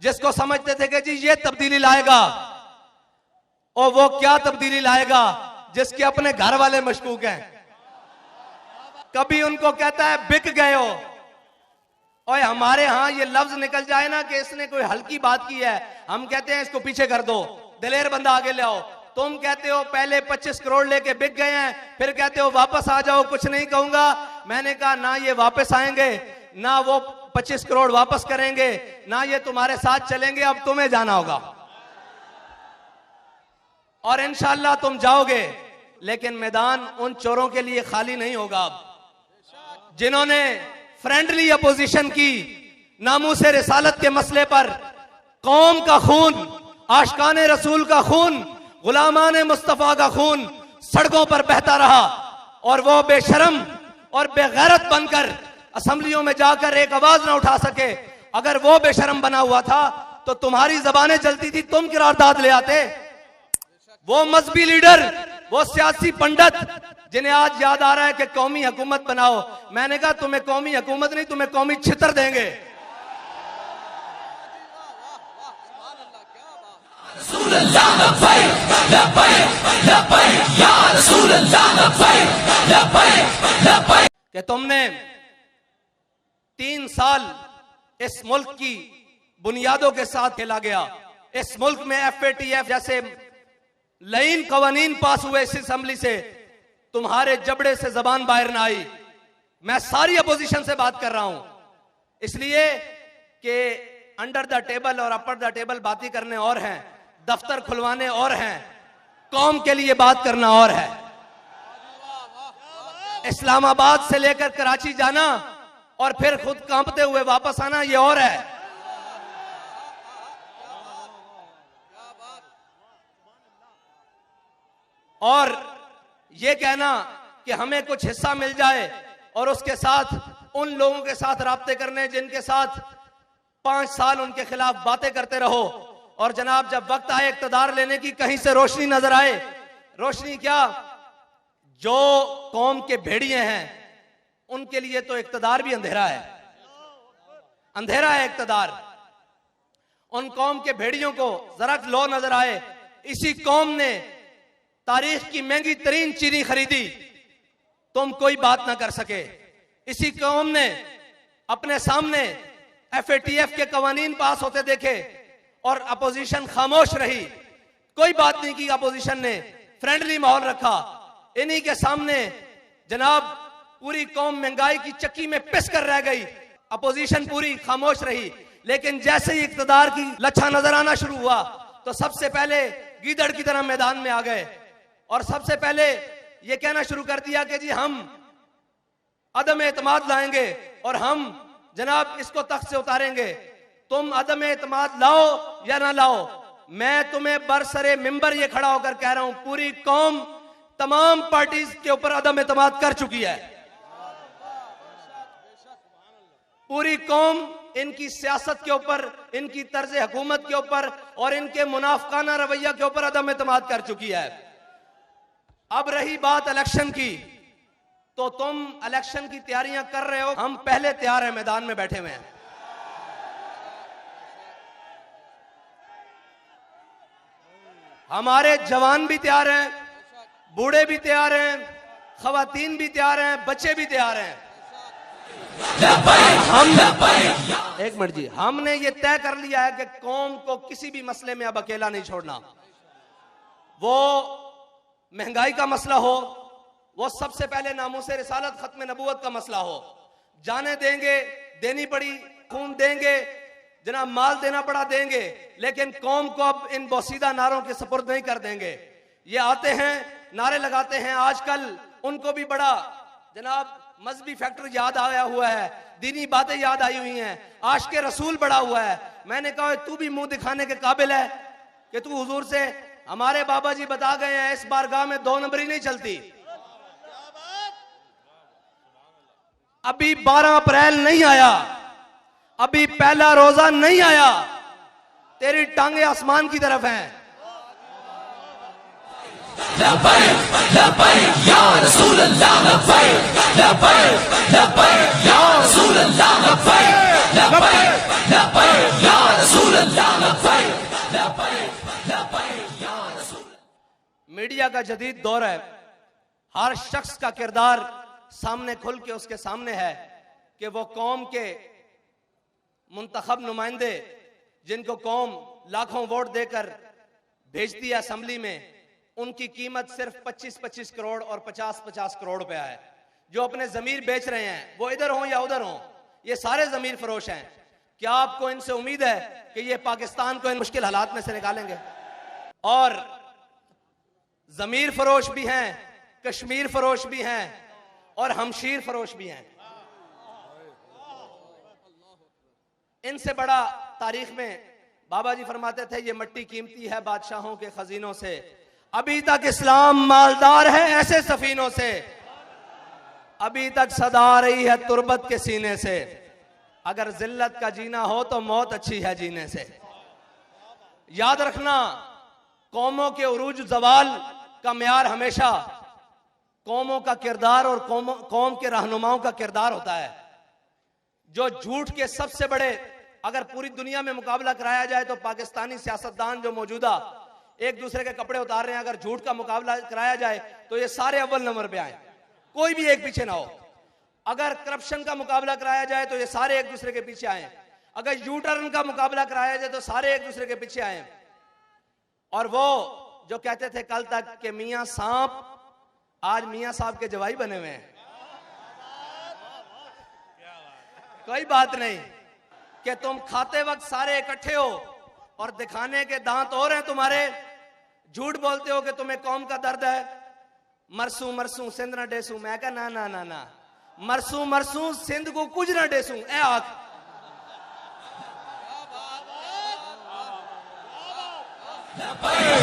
जिसको समझते थे कि जी ये तब्दीली लाएगा, और वो क्या तब्दीली लाएगा जिसके अपने घर वाले मशकूक हैं। कभी उनको कहता है बिक गए हो, और हमारे यहां ये लफ्ज निकल जाए ना कि इसने कोई हल्की बात की है, हम कहते हैं इसको पीछे कर दो, दिलेर बंदा आगे ले आओ। तुम कहते हो पहले 25 करोड़ लेके बिक गए हैं, फिर कहते हो वापस आ जाओ, कुछ नहीं कहूंगा। मैंने कहा ना ये वापस आएंगे, ना वो 25 करोड़ वापस करेंगे, ना ये तुम्हारे साथ चलेंगे। अब तुम्हें जाना होगा और इंशाअल्लाह तुम जाओगे, लेकिन मैदान उन चोरों के लिए खाली नहीं होगा। अब जिन्होंने फ्रेंडली अपोजिशन की, नामूसे रिसालत के मसले पर कौम का खून, आशिकाने रसूल का खून, गुलामाने मुस्तफा का खून सड़कों पर बहता रहा, और वो बेशरम और बेगैरत बनकर असेंबलियों में जाकर एक आवाज ना उठा सके। अगर वो बेशरम बना हुआ था तो तुम्हारी जबानें चलती थी, तुम करारदाद ले आते। वो मजहबी लीडर, वो सियासी पंडित जिन्हें आज याद आ रहा है कि कौमी हुकूमत बनाओ, मैंने कहा तुम्हें कौमी हुकूमत नहीं, तुम्हें कौमी छितर देंगे। कि तुमने 3 साल इस मुल्क की बुनियादों के साथ खेला गया। इस मुल्क में FATF जैसे लाइन कवानीन पास हुए इस असेंबली से, तुम्हारे जबड़े से जबान बाहर ना आई। मैं सारी अपोजिशन से बात कर रहा हूं, इसलिए कि अंडर द टेबल और अपर द टेबल बातें करने और हैं, दफ्तर खुलवाने और हैं, कौम के लिए बात करना और है। इस्लामाबाद से लेकर कराची जाना और फिर खुद कांपते हुए वापस आना, ये और है। और ये कहना कि हमें कुछ हिस्सा मिल जाए और उसके साथ उन लोगों के साथ राब्ते करने जिनके साथ 5 साल उनके खिलाफ बातें करते रहो, और जनाब जब वक्त आए इक्तदार लेने की, कहीं से रोशनी नजर आए। रोशनी क्या, जो कौम के भेड़िए हैं उनके लिए तो इक्तदार भी अंधेरा है, अंधेरा है इक्तदार। उन कौम के भेड़ियों को जरा लो नजर आए। इसी कौम ने तारीख की महंगी तरीन चीनी खरीदी, तुम कोई बात ना कर सके। इसी कौम ने अपने सामने FATF के कवानीन पास होते देखे और अपोजिशन खामोश रही, कोई बात नहीं की। अपोजिशन ने फ्रेंडली माहौल रखा। इन्हीं के सामने जनाब पूरी कौम महंगाई की चक्की में पिस कर रह गई, अपोजिशन पूरी खामोश रही। लेकिन जैसे ही इक्तदार की लच्छा नजर आना शुरू हुआ तो सबसे पहले गीदड़ की तरह मैदान में आ गए और सबसे पहले ये कहना शुरू कर दिया कि जी हम अदम एतमाद लाएंगे और हम जनाब इसको तख्त से उतारेंगे। तुम अदम एतमाद लाओ या ना लाओ, मैं तुम्हें बरसरे मिंबर ये खड़ा होकर कह रहा हूं, पूरी कौम तमाम पार्टीज के ऊपर अदम एतमाद कर चुकी है। पूरी कौम इनकी सियासत के ऊपर, इनकी तर्ज हुकूमत के ऊपर और इनके मुनाफिकाना रवैया के ऊपर अदम एतमाद कर चुकी है। अब रही बात इलेक्शन की, तो तुम इलेक्शन की तैयारियां कर रहे हो, हम पहले तैयार हैं, मैदान में बैठे हुए हैं। हमारे जवान भी तैयार हैं, बूढ़े भी तैयार हैं, खवातीन भी तैयार हैं, बच्चे भी तैयार हैं। एक मिनट जी, हमने ये तय कर लिया है कि कौम को किसी भी मसले में अब अकेला नहीं छोड़ना। वो महंगाई का मसला हो, वो सबसे पहले नामूसे रिसालत खत्म नबूवत का मसला हो, जाने देंगे, देनी पड़ी खून देंगे, जनाब माल देना पड़ा देंगे, लेकिन कौम को अब इन बोसीदा नारों के सपुर्द नहीं कर देंगे। ये आते हैं, नारे लगाते हैं, आजकल उनको भी बड़ा जनाब मजहबी फैक्टर याद आया हुआ है, दीनी बातें याद आई हुई हैं, आशिक़े रसूल बड़ा हुआ है। मैंने कहा तू भी मुंह दिखाने के काबिल है कि तू हुजूर से, हमारे बाबा जी बता गए हैं इस बारगाह में 2 नंबरी नहीं चलती। अभी 12 अप्रैल नहीं आया, अभी पहला रोजा नहीं आया, तेरी टांगे आसमान की तरफ हैं। या रसूल अल्लाह, या रसूल अल्लाह। मीडिया का जदीद दौर है, हर शख्स का किरदार सामने खुल के उसके सामने है कि वो कौम के मुंतखब नुमाइंदे जिनको कौम लाखों वोट देकर भेजती है असेंबली में, उनकी कीमत सिर्फ 25-25 करोड़ और 50-50 करोड़ रुपया है। जो अपने जमीर बेच रहे हैं, वो इधर हों या उधर हों, ये सारे जमीर फरोश हैं। क्या आपको इनसे उम्मीद है कि ये पाकिस्तान को इन मुश्किल हालात में से निकालेंगे? और जमीर फरोश भी हैं, कश्मीर फरोश भी हैं और हमशीर फरोश भी हैं। इनसे बड़ा तारीख में बाबा जी फरमाते थे, ये मट्टी कीमती है बादशाहों के खजीनों से, अभी तक इस्लाम मालदार है ऐसे सफीनों से, अभी तक सदा रही है तुर्बत के सीने से, अगर जिल्लत का जीना हो तो मौत अच्छी है जीने से। याद रखना, कौमों के उरूज जवाल का म्यार हमेशा कौमों का किरदार और कौम के रहनुमाओं का किरदार होता है। जो झूठ के सबसे बड़े, अगर पूरी दुनिया में मुकाबला कराया जाए तो पाकिस्तानी सियासतदान जो मौजूदा एक दूसरे के कपड़े उतार रहे हैं, अगर झूठ का मुकाबला कराया जाए तो ये सारे अव्वल नंबर पे आए, कोई भी एक पीछे ना हो। अगर करप्शन का मुकाबला कराया जाए तो ये सारे एक दूसरे के पीछे आए। अगर यू टर्न का मुकाबला कराया जाए तो सारे एक दूसरे के पीछे आए। और वो जो कहते थे कल तक कि मियां सांप, आज मियां साहब के जवाई बने हुए हैं। कोई बात नहीं कि तुम खाते वक्त सारे इकट्ठे हो और दिखाने के दांत और हैं तुम्हारे। झूठ बोलते हो कि तुम्हें कौम का दर्द है। मरसू मरसू सिंध ना डेसू, मैं कहा ना ना ना ना, मरसू मरसू सिंध को कुछ ना डेसू ए आख।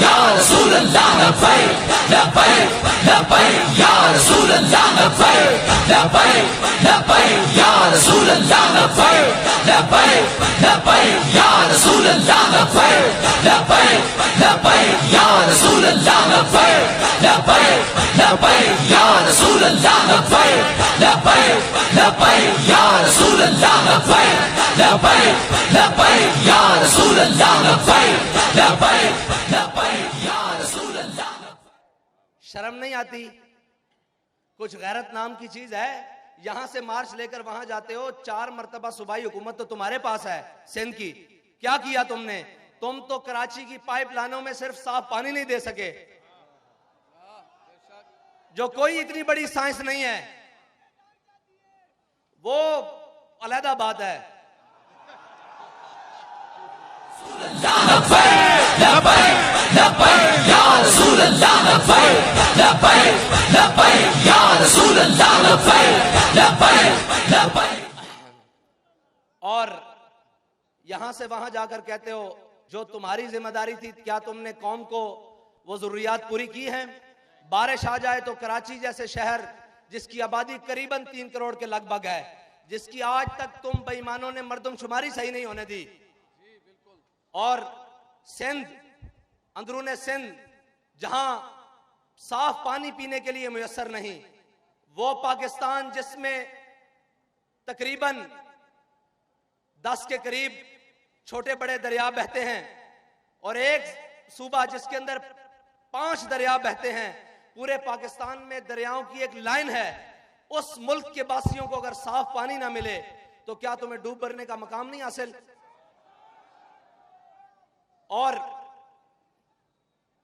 या रसूल अल्लाह लब्बैक लब्बैक लब्बैक या रसूल अल्लाह लब्बैक लब्बैक लब्बैक या रसूल अल्लाह लब्बैक लब्बैक लब्बैक या रसूल अल्लाह लब्बैक लब्बैक लब्बैक या रसूल अल्लाह लब्बैक लब्बैक लब्बैक या रसूल अल्लाह लब्बैक लब्बैक लब्बैक या रसूल अल्लाह लब्बैक लब्बैक लब्बैक या रसूल अल्लाह लब्बैक लब्बैक लब्बैक या रसूल अल्लाह। शर्म नहीं आती? कुछ गैरत नाम की चीज है। यहां से मार्च लेकर वहां जाते हो, 4 मरतबा सूबाई हुकूमत तो तुम्हारे पास है सिंध की। क्या किया तुमने? तुम तो कराची की पाइपलाइनों में सिर्फ साफ पानी नहीं दे सके, जो कोई इतनी बड़ी साइंस नहीं है, वो अलहदा बात है। और यहां से वहां जाकर कहते हो जो तुम्हारी जिम्मेदारी थी, क्या तुमने कौम को वो जरूरियात पूरी की हैं? बारिश आ जाए तो कराची जैसे शहर जिसकी आबादी करीबन 3 करोड़ के लगभग है, जिसकी आज तक तुम बेईमानों ने मर्दमशुमारी सही नहीं होने दी, और सिंध, अंदरूने सिंध जहां साफ पानी पीने के लिए मुयस्सर नहीं, वो पाकिस्तान जिसमें तकरीबन 10 के करीब छोटे बड़े दरिया बहते हैं, और एक सूबा जिसके अंदर 5 दरिया बहते हैं, पूरे पाकिस्तान में दरियाओं की एक लाइन है। उस मुल्क के वासियों को अगर साफ पानी ना मिले तो क्या तुम्हें डूब मरने का मकाम नहीं हासिल? और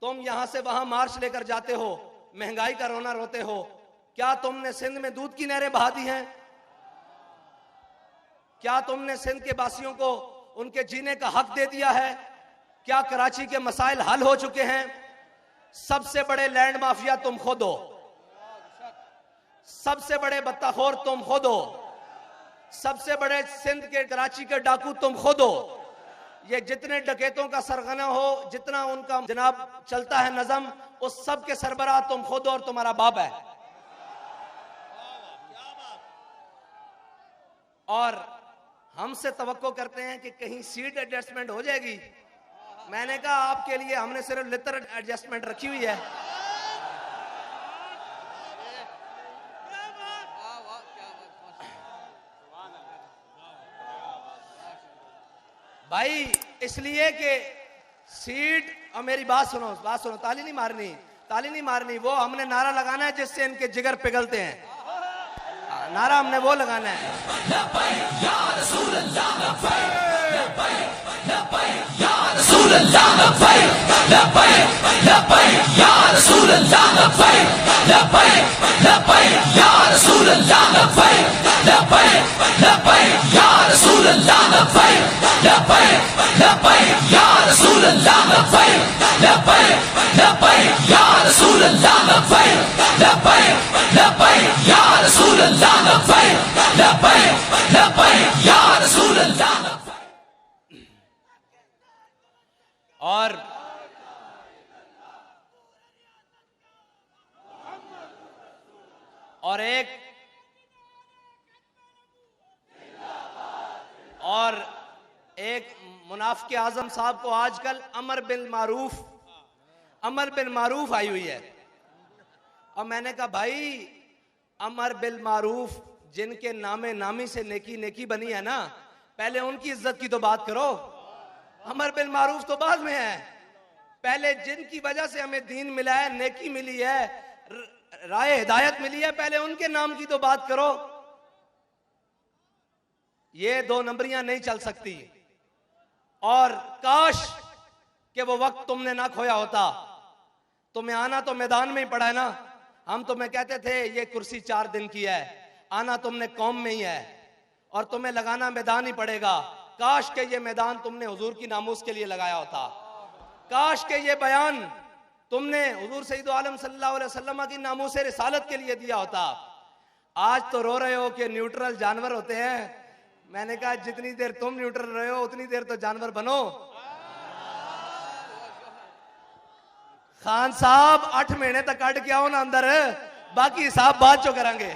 तुम यहां से वहां मार्च लेकर जाते हो, महंगाई का रोना रोते हो। क्या तुमने सिंध में दूध की नहरें बहा दी हैं? क्या तुमने सिंध के वासियों को उनके जीने का हक दे दिया है? क्या कराची के मसाइल हल हो चुके हैं? सबसे बड़े लैंड माफिया तुम खुद हो, सबसे बड़े बत्ताखोर तुम खुद हो, सबसे बड़े सिंध के कराची के डाकू तुम खुद हो। ये जितने डकैतों का सरगना हो, जितना उनका जनाब चलता है नजम, उस सब के सरबराह तुम खुद और तुम्हारा बाप है। और हमसे तवक्को करते हैं कि कहीं सीट एडजस्टमेंट हो जाएगी। मैंने कहा आपके लिए हमने सिर्फ लिटर एडजस्टमेंट रखी हुई है। भाई इसलिए कि सीट, और मेरी बात सुनो, ताली नहीं मारनी, वो हमने नारा लगाना है जिससे इनके जिगर पिघलते हैं, नारा हमने वो लगाना है। और एक मुनाफिक आजम साहब को आजकल अमर बिन मारूफ आई हुई है। और मैंने कहा भाई अमर बिल मारूफ जिनके नामे नामी से नेकी बनी है ना, पहले उनकी इज्जत की तो बात करो। अमर बिल मारूफ तो बाद में है, पहले जिनकी वजह से हमें दीन मिला है, नेकी मिली है, राय हिदायत मिली है, पहले उनके नाम की तो बात करो। ये दो नंबरियां नहीं चल सकती। और काश कि वो वक्त तुमने ना खोया होता। तुम्हें आना तो मैदान में ही पड़ा है ना। हम तुम्हें कहते थे ये कुर्सी 4 दिन की है, आना तुमने कौम में ही है और तुम्हें लगाना मैदान ही पड़ेगा। काश के ये मैदान तुमने हुजूर की नामूस के लिए लगाया होता। काश के ये बयान तुमने हुजूर सईद आलम सल्लल्लाहु अलैहि वसल्लम की नामूस रिसालत के लिए दिया होता। आज तो रो रहे हो कि न्यूट्रल जानवर होते हैं। मैंने कहा जितनी देर तुम न्यूट्रल रहे हो उतनी देर तो जानवर बनो। खान साहब 8 महीने तक कट के आओ ना अंदर, बाकी हिसाब बाद चो करेंगे।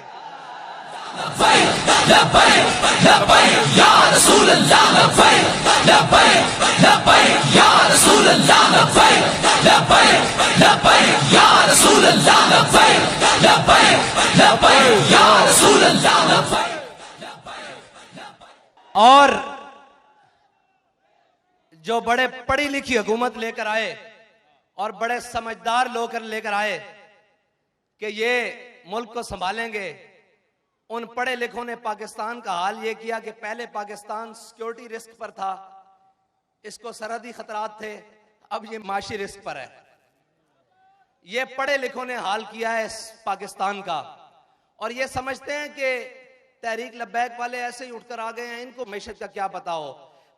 और जो बड़े पढ़ी लिखी हुकूमत लेकर आए और बड़े समझदार लोग लेकर आए कि ये मुल्क को संभालेंगे, उन पढ़े लिखों ने पाकिस्तान का हाल ये किया कि पहले पाकिस्तान सिक्योरिटी रिस्क पर था, इसको सरहदी खतरात थे, अब ये माशी रिस्क पर है। ये पढ़े लिखों ने हाल किया है पाकिस्तान का। और ये समझते हैं कि तहरीक लब्बैक वाले ऐसे ही उठकर आ गए हैं, इनको मैशत का क्या पता हो।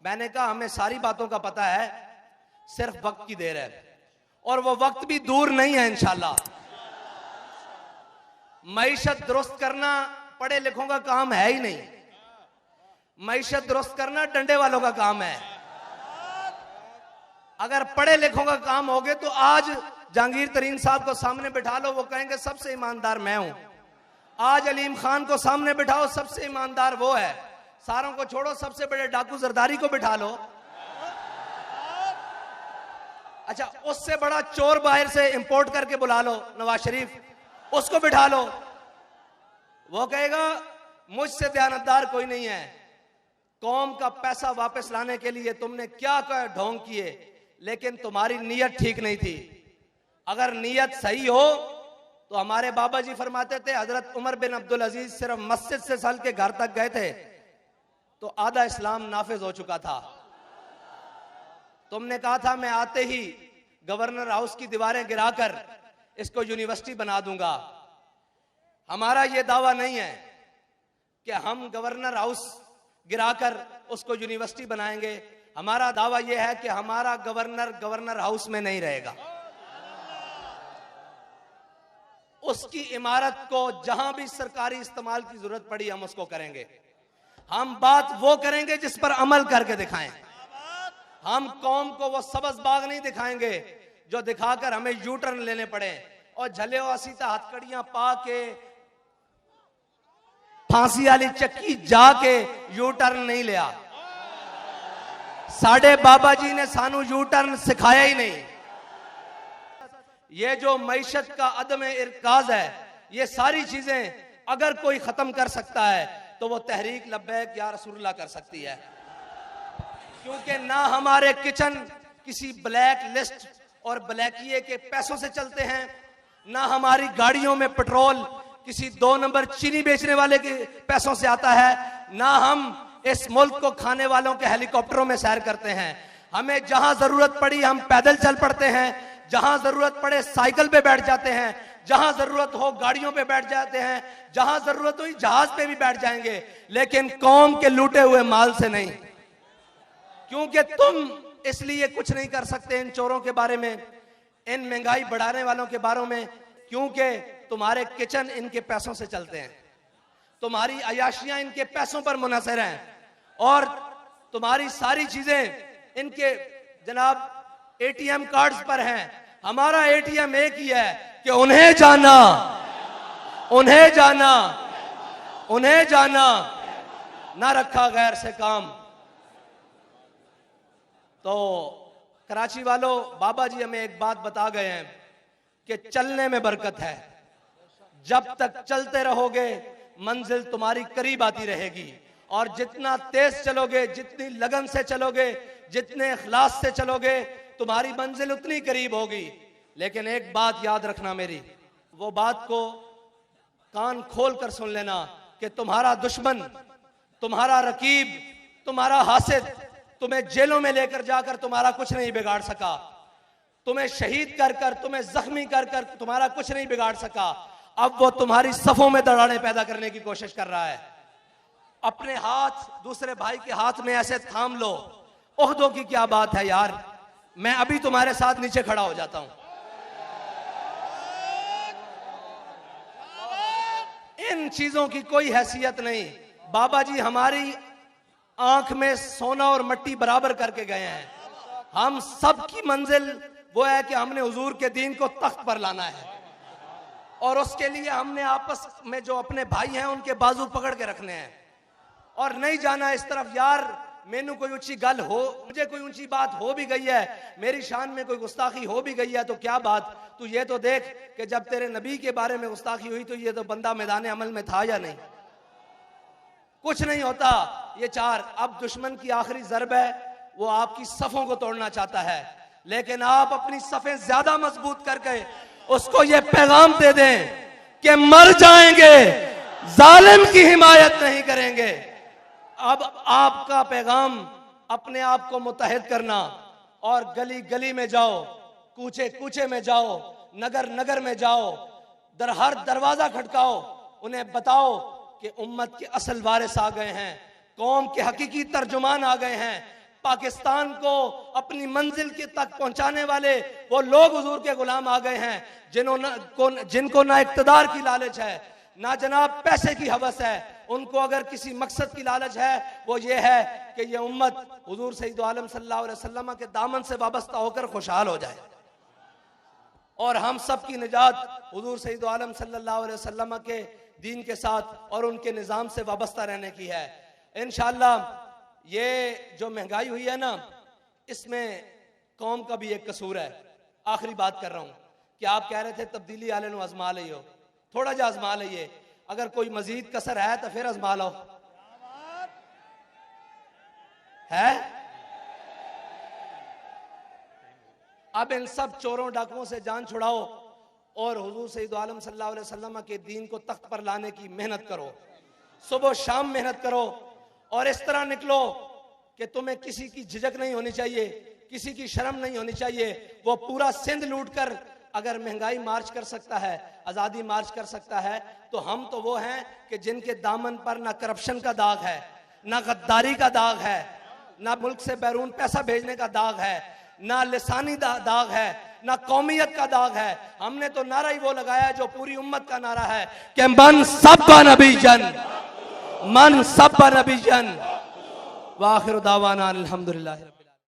मैंने कहा हमें सारी बातों का पता है, सिर्फ वक्त की देर है और वो वक्त भी दूर नहीं है इंशाल्लाह। मईशत दुरुस्त करना पढ़े लिखों का काम है ही नहीं, मईशत दुरुस्त करना डंडे वालों का काम है। अगर पढ़े लिखों का काम हो गए तो आज जहांगीर तरीन साहब को सामने बिठा लो, वो कहेंगे सबसे ईमानदार मैं हूं। आज अलीम खान को सामने बिठाओ, सबसे ईमानदार वो है। सारों को छोड़ो, सबसे बड़े डाकू जरदारी को बिठा लो। अच्छा, उससे बड़ा चोर बाहर से इंपोर्ट करके बुला लो, नवाज शरीफ, उसको बिठा लो। वो कहेगा मुझसे दयानतदार कोई नहीं है। कौम का पैसा वापस लाने के लिए तुमने क्या क्या ढोंग किए, लेकिन तुम्हारी नीयत ठीक नहीं थी। अगर नीयत सही हो तो हमारे बाबा जी फरमाते थे, हजरत उमर बिन अब्दुल अजीज सिर्फ मस्जिद से सल के घर तक गए थे तो आधा इस्लाम नाफिज हो चुका था। तुमने कहा था मैं आते ही गवर्नर हाउस की दीवारें गिराकर इसको यूनिवर्सिटी बना दूंगा। हमारा यह दावा नहीं है कि हम गवर्नर हाउस गिराकर उसको यूनिवर्सिटी बनाएंगे। हमारा दावा यह है कि हमारा गवर्नर हाउस में नहीं रहेगा। उसकी इमारत को जहां भी सरकारी इस्तेमाल की जरूरत पड़ी हम उसको करेंगे। हम बात वो करेंगे जिस पर अमल करके दिखाएं। हम कौम को वो सबज बाग नहीं दिखाएंगे जो दिखाकर हमें यू टर्न लेने पड़े और झले सीता हथकड़ियां पा के फांसी वाली चक्की जाके यू टर्न नहीं लिया। साडे बाबा जी ने सानू यू टर्न सिखाया ही नहीं। ये जो मईशत का अदम इरकाज है, ये सारी चीजें अगर कोई खत्म कर सकता है तो वो तहरीक लब्बैक या रसूलुल्लाह कर सकती है। क्योंकि ना हमारे किचन किसी ब्लैक लिस्ट और ब्लैकिए के पैसों से चलते हैं, ना हमारी गाड़ियों में पेट्रोल किसी 2 नंबर चीनी बेचने वाले के पैसों से आता है, ना हम इस मुल्क को खाने वालों के हेलीकॉप्टरों में सैर करते हैं। हमें जहां जरूरत पड़ी हम पैदल चल पड़ते हैं, जहां जरूरत पड़े साइकिल पे बैठ जाते हैं, जहां जरूरत हो गाड़ियों पे बैठ जाते हैं, जहां जरूरत हुई जहाज पे भी बैठ जाएंगे, लेकिन कौम के लूटे हुए माल से नहीं। क्योंकि तुम इसलिए कुछ नहीं कर सकते इन चोरों के बारे में, इन महंगाई बढ़ाने वालों के बारे में, क्योंकि तुम्हारे किचन इनके पैसों से चलते हैं, तुम्हारी अयाशियां इनके पैसों पर मुनहसर हैं, और तुम्हारी सारी चीजें इनके जनाब एटीएम कार्ड्स पर हैं। हमारा एटीएम एक ही है कि उन्हें जाना, उन्हें जाना, उन्हें जाना, ना रखा गैर से काम। तो कराची वालों, बाबा जी हमें एक बात बता गए हैं कि चलने में बरकत है। जब तक चलते रहोगे मंजिल तुम्हारी करीब आती रहेगी, और जितना तेज चलोगे, जितनी लगन से चलोगे, जितने इखलास से चलोगे, तुम्हारी मंजिल उतनी करीब होगी। लेकिन एक बात याद रखना मेरी, वो बात को कान खोल कर सुन लेना कि तुम्हारा दुश्मन, तुम्हारा रकीब, तुम्हारा हासिद तुम्हें जेलों में लेकर जाकर तुम्हारा कुछ नहीं बिगाड़ सका, तुम्हें शहीद कर कर, तुम्हें जख्मी कर कर तुम्हारा कुछ नहीं बिगाड़ सका। अब वो तुम्हारी सफों में दरारें पैदा करने की कोशिश कर रहा है। अपने हाथ दूसरे भाई के हाथ में ऐसे थाम लो। ओहदों की क्या बात है यार, मैं अभी तुम्हारे साथ नीचे खड़ा हो जाता हूं। इन चीजों की कोई हैसियत नहीं। बाबा जी हमारी आंख में सोना और मट्टी बराबर करके गए हैं। हम सब की मंजिल वो है कि हमने हुजूर के दीन को तख्त पर लाना है, और उसके लिए हमने आपस में जो अपने भाई हैं उनके बाजू पकड़ के रखने हैं, और नहीं जाना इस तरफ। यार मैनू कोई ऊंची गल हो, मुझे कोई ऊंची बात हो भी गई है, मेरी शान में कोई गुस्ताखी हो भी गई है, तो क्या बात, तू ये तो देख कि जब तेरे नबी के बारे में गुस्ताखी हुई तो ये तो बंदा मैदान अमल में था या नहीं। कुछ नहीं होता ये चार। अब दुश्मन की आखिरी ज़रब है, वो आपकी सफों को तोड़ना चाहता है, लेकिन आप अपनी सफें ज्यादा मजबूत करके उसको ये पैगाम दे दें कि मर जाएंगे, जालिम की हिमायत नहीं करेंगे। अब आपका पैगाम अपने आप को मुत्तहिद करना, और गली गली में जाओ, कूचे कूचे में जाओ, नगर नगर में जाओ, हर दरवाजा खटकाओ, उन्हें बताओ कि उम्मत के असल वारिस आ गए हैं, कौम के हकीकी तर्जुमान आ गए हैं, पाकिस्तान को अपनी मंजिल के तक पहुंचाने वाले वो लोग हुजूर के गुलाम आ गए हैं, जिनको ना इक्तदार की लालच है, ना जनाब पैसे की हवस है। उनको अगर किसी मकसद की लालच है वो ये है कि ये उम्मत हुजूर सैयद आलम सल्लल्लाहु अलैहि वसल्लम के दामन से वाबस्ता होकर खुशहाल हो जाए, और हम सब की निजात हुजूर सैयद आलम सल्लल्लाहु अलैहि वसल्लम के दीन के साथ और उनके निज़ाम से वाबस्ता रहने की है। इंशाअल्लाह ये जो महंगाई हुई है ना, इसमें कौम का भी एक कसूर है। आखिरी बात कर रहा हूं कि आप कह रहे थे तब्दीली आले नु आजमा लियो, थोड़ा जा आजमा लिये, अगर कोई मजीद कसर है तो फिर आजमा लो। है अब इन सब चोरों डाकुओं से जान छुड़ाओ और हुजूर सैयद आलम सल्लल्लाहु अलैहि वसल्लम के दीन को तख्त पर लाने की मेहनत करो, सुबह शाम मेहनत करो, और इस तरह निकलो कि तुम्हें किसी की झिझक नहीं होनी चाहिए, किसी की शर्म नहीं होनी चाहिए। वो पूरा सिंध लूट कर अगर महंगाई मार्च कर सकता है, आज़ादी मार्च कर सकता है, तो हम तो वो हैं कि जिनके दामन पर ना करप्शन का दाग है, ना गद्दारी का दाग है, ना मुल्क से बैरून पैसा भेजने का दाग है, ना लिसानी दाग है, ना कौमियत का दाग है। हमने तो नारा ही वो लगाया है जो पूरी उम्मत का नारा है कि मन सब्बा नबी जन, मन सब्बा नबी जन। वाखिर दावाना अल्हम्दुलिल्लाह।